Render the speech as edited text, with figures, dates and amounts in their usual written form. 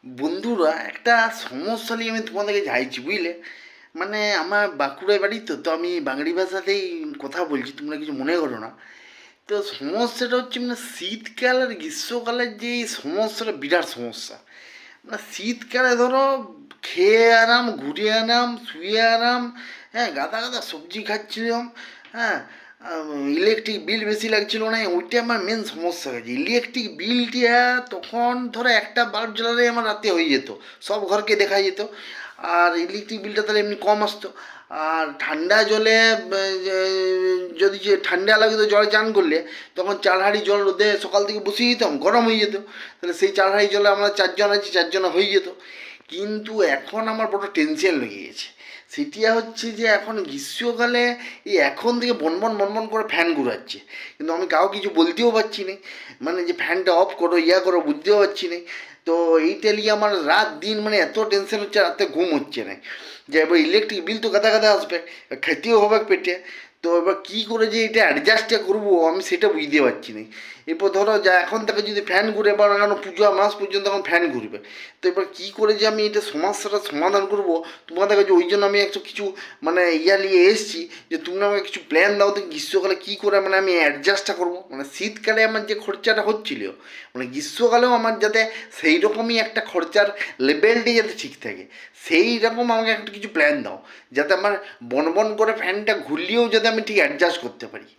বন্ধুরা, একটা সমস্যা নিয়ে আমি তোমাদেরকে চাইছি, বুঝলে? মানে আমার বাঁকুড়ায় বাড়ি, তো তো আমি বাঙালি ভাষাতেই কথা বলছি, তোমরা কিছু মনে করো না। তো সমস্যাটা হচ্ছে মানে শীতকাল আর গ্রীষ্মকালের যে এই সমস্যাটা বিরাট সমস্যা। মানে শীতকালে ধরো খেয়ে আরাম, ঘুরে আরাম, শুয়ে আরাম, হ্যাঁ, গাদা গাদা সবজি খাচ্ছিলাম, হ্যাঁ, ইলেকট্রিক বিল বেশি লাগছিল না, ওইটা আমার মেন সমস্যা হয়েছে। ইলেকট্রিক বিলটা তখন ধরো একটা বাল্ব জ্বালালে আমার রাতে হয়ে যেত, সব ঘরকে দেখা যেত। আর ইলেকট্রিক বিলটা তাহলে এমনি কম আসতো। আর ঠান্ডা জলে যদি যে ঠান্ডা লাগতো জলে চান করলে, তখন 4 হাঁড়ি জল রোদে সকাল থেকে বসিয়ে দিতাম, গরম হয়ে যেত। তাহলে সেই 4 হাঁড়ি জলে আমরা 4 জন আছি, 4 জন হয়ে যেত। কিন্তু এখন আমার বড় টেনশন লেগে গেছে। সেটা হচ্ছে যে এখন গ্রীষ্মকালে এই এখন থেকে বনবন বনবন করে ফ্যান ঘুরাচ্ছে, কিন্তু আমি কাউ কিছু বলতেও পারছি না। মানে যে ফ্যানটা অফ করো, ইয়া করো, বুঝতেও পারছি না। তো এইটা নিয়ে আমার রাত দিন মানে এত টেনশন হচ্ছে, রাতে ঘুম হচ্ছে না। যে এবার ইলেকট্রিক বিল তো গাদা গাদা আসবে, খেতেও হবে পেটে। তো এবার কী করে যে এটা অ্যাডজাস্টটা করবো আমি সেটা বুঝতে পারছি না। এরপর ধরো যা এখন থেকে যদি ফ্যান ঘুরে বা কেন পুজো মাস পর্যন্ত এখন ফ্যান ঘুরবে। তো এবার কী করে যে আমি এটা সমস্যাটা সমাধান করবো তোমাদের কাছে, ওই জন্য আমি একটু কিছু মানে ইয়া নিয়ে এসেছি, যে তুমি আমাকে কিছু প্ল্যান দাও তো গ্রীষ্মকালে কী করে মানে আমি অ্যাডজাস্টটা করবো। মানে শীতকালে আমার যে খরচাটা হচ্ছিল, মানে গ্রীষ্মকালেও আমার যাতে সেই রকমই একটা খরচার লেভেলটি যাতে ঠিক থাকে, সেই রকম আমাকে একটা কিছু প্ল্যান দাও, যাতে আমার বন বন করে ফ্যানটা ঘুরলেও যাতে আমি ঠিক অ্যাডজাস্ট করতে পারি।